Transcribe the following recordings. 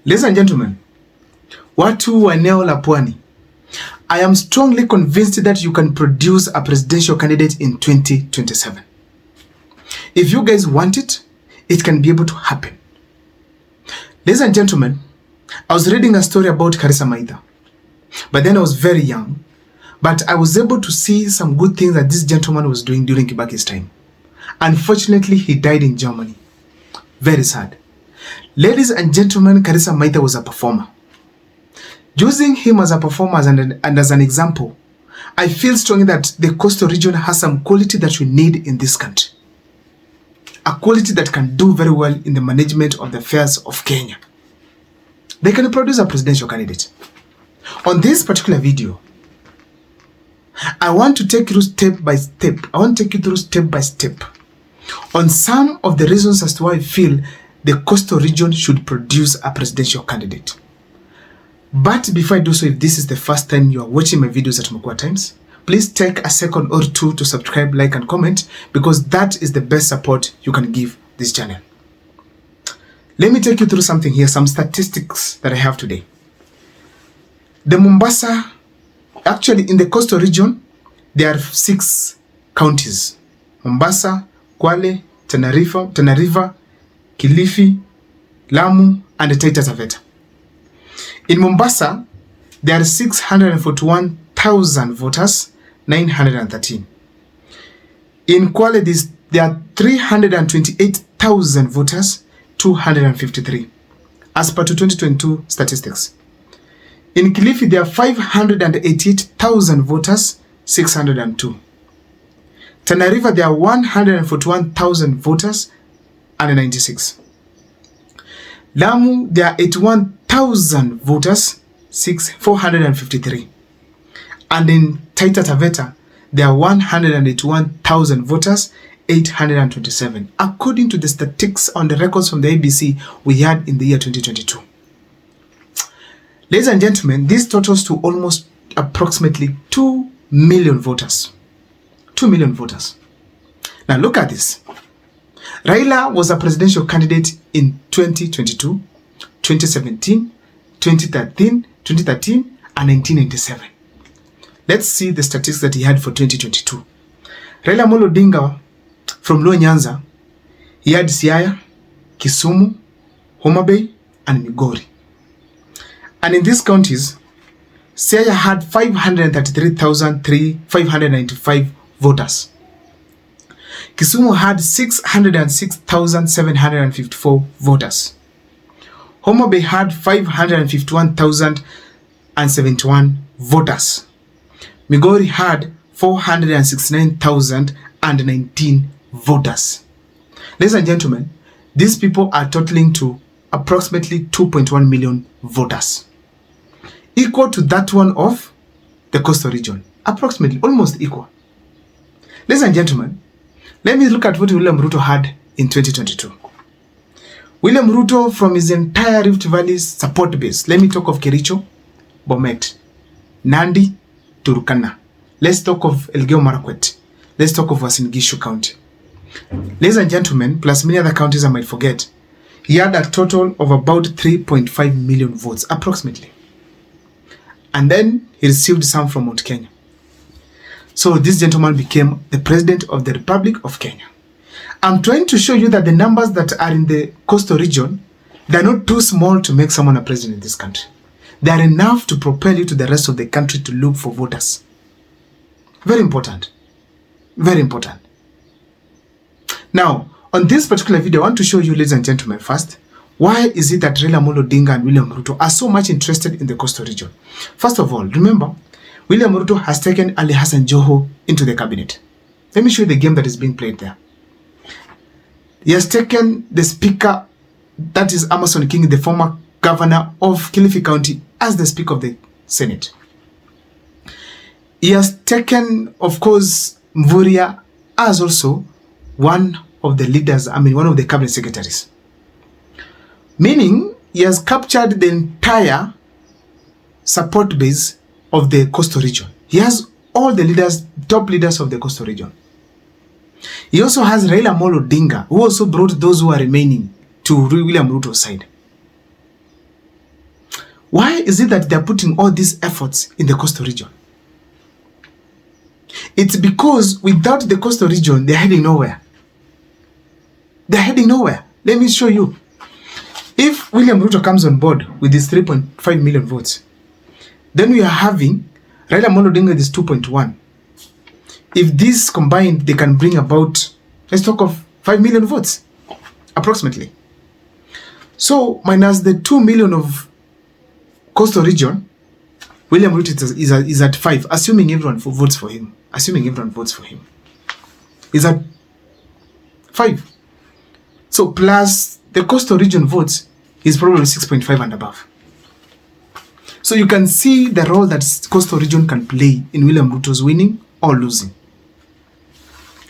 Ladies and gentlemen, watu wa eneo la Pwani, I am strongly convinced that you can produce a presidential candidate in 2027. If you guys want it, it can be able to happen. Ladies and gentlemen, I was reading a story about Karisa Maitha, but then I was very young, but I was able to see some good things that this gentleman was doing during Kibaki's time. Unfortunately, he died in Germany. Very sad. Ladies and gentlemen, Karisa Maitha was a performer. Using him as a performer and as an example, I feel strongly that the coastal region has some quality that we need in this country. A quality that can do very well in the management of the affairs of Kenya. They can produce a presidential candidate. On this particular video, I want to take you step by step. I want to take you through step by step on some of the reasons as to why I feel the coastal region should produce a presidential candidate. But before I do so, if this is the first time you are watching my videos at Mukwa Times, please take a second or two to subscribe, like, and comment, because that is the best support you can give this channel. Let me take you through something here, some statistics that I have today. The Mombasa, actually in the coastal region, there are 6 counties. Mombasa, Kwale, Tana River, Kilifi, Lamu, and Taita Taveta. In Mombasa, there are 641,000 voters, 913. In Kwale, there are 328,000 voters, 253, as per 2022 statistics. In Kilifi, there are 588,000 voters, 602. Tana River, there are 141,000 voters, and 96. Lamu, there are 81,000 voters, 453. And in Taita Taveta, there are 181,000 voters, 827, according to the statistics on the records from the ABC we had in the year 2022. Ladies and gentlemen, this totals to almost approximately 2 million voters. 2 million voters. Now look at this. Raila was a presidential candidate in 2022, 2017, 2013, and 1997. Let's see the statistics that he had for 2022. Raila Amolo Odinga from Luo Nyanza, he had Siaya, Kisumu, Homa Bay, and Migori. And in these counties, Siaya had 533,595 voters. Kisumu had 606,754 voters. Homa Bay had 551,071 voters. Migori had 469,019 voters. Ladies and gentlemen, these people are totaling to approximately 2.1 million voters, equal to that one of the coastal region, approximately, almost equal. Ladies and gentlemen, let me look at what William Ruto had in 2022. William Ruto, from his entire Rift Valley support base, let me talk of Kericho, Bomet, Nandi, Turkana. Let's talk of Elgeyo Marakwet. Let's talk of Uasin Gishu County. Ladies and gentlemen, plus many other counties I might forget, he had a total of about 3.5 million votes, approximately. And then he received some from Mount Kenya. So this gentleman became the president of the Republic of Kenya. I'm trying to show you that the numbers that are in the coastal region, they're not too small to make someone a president in this country. They are enough to propel you to the rest of the country to look for voters. Very important. Very important. Now, on this particular video, I want to show you, ladies and gentlemen, first, why is it that Raila Amolo Odinga and William Ruto are so much interested in the coastal region? First of all, remember, William Ruto has taken Ali Hassan Joho into the cabinet. Let me show you the game that is being played there. He has taken the speaker, that is Amason King, the former governor of Kilifi County, as the speaker of the Senate. He has taken, of course, Mvurya as also one of the leaders, one of the cabinet secretaries. Meaning, he has captured the entire support base of the coastal region. He has all the leaders, top leaders of the coastal region. He also has Raila Amolo Odinga, who also brought those who are remaining to William Ruto's side. Why is it that they're putting all these efforts in the coastal region? It's because without the coastal region, they're heading nowhere. They're heading nowhere. Let me show you. If William Ruto comes on board with his 3.5 million votes, then we are having Raila Amolo Odinga with his 2.1. If these combined, they can bring about, let's talk of 5 million votes, approximately. So, minus the 2 million of coastal region, William Ruto is at 5, assuming everyone votes for him. Assuming everyone votes for him. Is at 5. So, plus the coastal region votes is probably 6.5 and above. So, you can see the role that coastal region can play in William Ruto's winning or losing.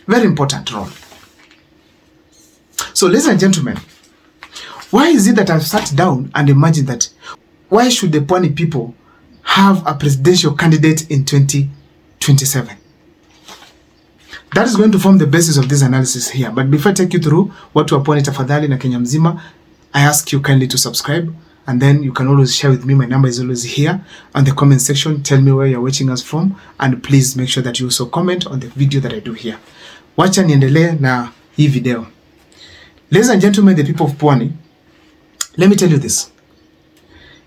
Very important role. So, ladies and gentlemen, why is it that I've sat down and imagined that why should the Pwani people have a presidential candidate in 2027? That is going to form the basis of this analysis here. But before I take you through what wa Pwani tafadhali na Kenya mzima, I ask you kindly to subscribe, and then you can always share with me. My number is always here on the comment section. Tell me where you're watching us from, and please make sure that you also comment on the video that I do here. Wacha niendelee na hii video. Ladies and gentlemen, the people of Pwani, let me tell you this.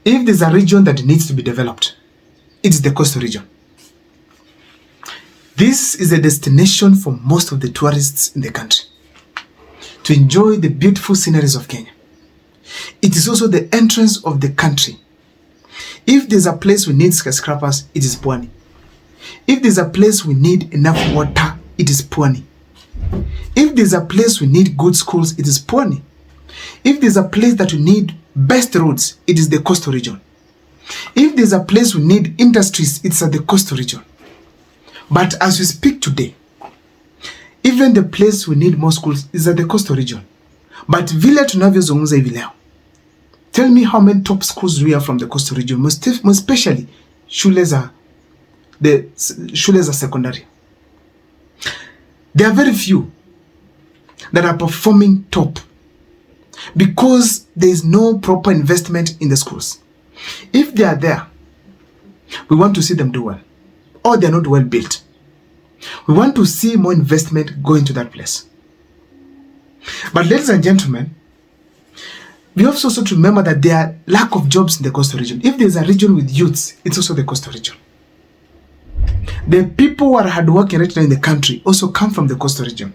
If there's a region that needs to be developed, it's the coastal region. This is a destination for most of the tourists in the country to enjoy the beautiful sceneries of Kenya. It is also the entrance of the country. If there's a place we need skyscrapers, it is Pwani. If there's a place we need enough water, it is Pwani. If there's a place we need good schools, it is Pwani. If there's a place that we need best roads, it is the coastal region. If there's a place we need industries, it's at the coastal region. But as we speak today, even the place we need more schools is at the coastal region. But vile tunavyozungumza hivi leo, tell me how many top schools do we have from the coastal region, most especially shule za secondary. There are very few that are performing top because there is no proper investment in the schools. If they are there, we want to see them do well, or they are not well built. We want to see more investment go into that place. But ladies and gentlemen, we also have to remember that there are lack of jobs in the coastal region. If there's a region with youths, it's also the coastal region. The people who are hardworking right now in the country also come from the coastal region.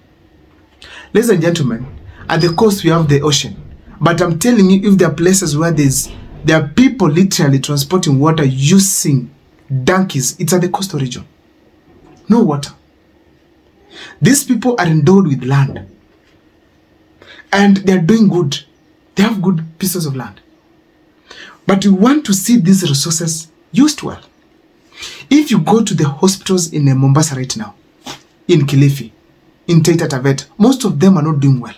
Ladies and gentlemen, at the coast we have the ocean. But I'm telling you, if there are places where there are people literally transporting water using donkeys, it's at the coastal region. No water. These people are endowed with land. And they're doing good. They have good pieces of land. But we want to see these resources used well. If you go to the hospitals in Mombasa right now, in Kilifi, in Taita Taveta, most of them are not doing well.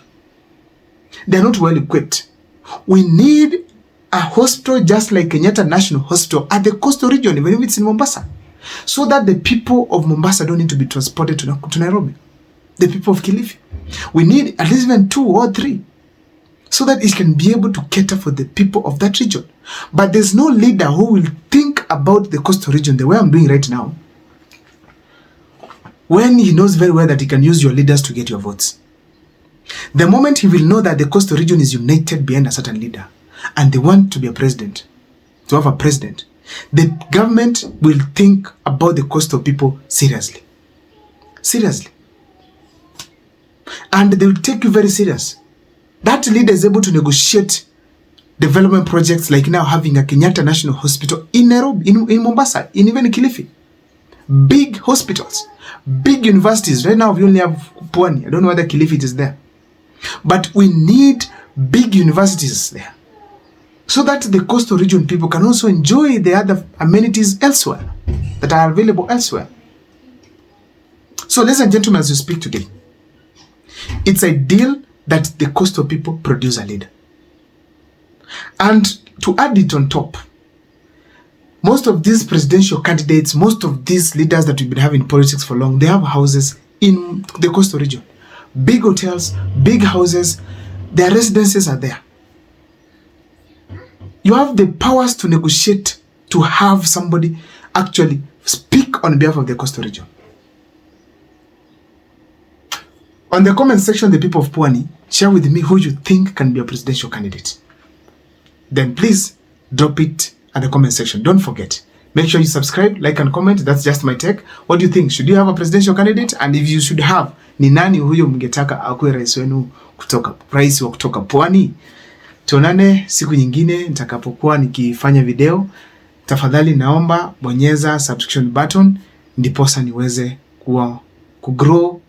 They're not well equipped. We need a hospital just like Kenyatta National Hospital at the coastal region, even if it's in Mombasa, so that the people of Mombasa don't need to be transported to Nairobi. The people of Kilifi. We need at least even 2 or 3 so that it can be able to cater for the people of that region. But there's no leader who will think about the coastal region the way I'm doing right now, when he knows very well that he can use your leaders to get your votes. The moment he will know that the coastal region is united behind a certain leader and they want to be a president, to have a president, the government will think about the coastal people seriously. Seriously. And they will take you very serious. That leader is able to negotiate development projects like now having a Kenyatta National Hospital in Nairobi, in Mombasa, in even Kilifi. Big hospitals, big universities. Right now we only have Pwani. I don't know whether Kilifi is there. But we need big universities there, so that the coastal region people can also enjoy the other amenities elsewhere that are available elsewhere. So ladies and gentlemen, as we speak today, it's ideal that the coastal people produce a leader. And to add it on top, most of these presidential candidates, most of these leaders that we've been having in politics for long, they have houses in the coastal region. Big hotels, big houses, their residences are there. You have the powers to negotiate, to have somebody actually speak on behalf of the coastal region. On the comment section, the people of Pwani, share with me who you think can be a presidential candidate. Then please drop it at the comment section. Don't forget. Make sure you subscribe, like and comment. That's just my take. What do you think? Should you have a presidential candidate? And if you should have, ni nani huyo mngetaka akuwe rais wenu rais wa kutoka Pwani? Tuonane siku nyingine nitakapokuwa nikifanya video. Tafadhali naomba bonyeza subscription button ndiposa niweze kugrow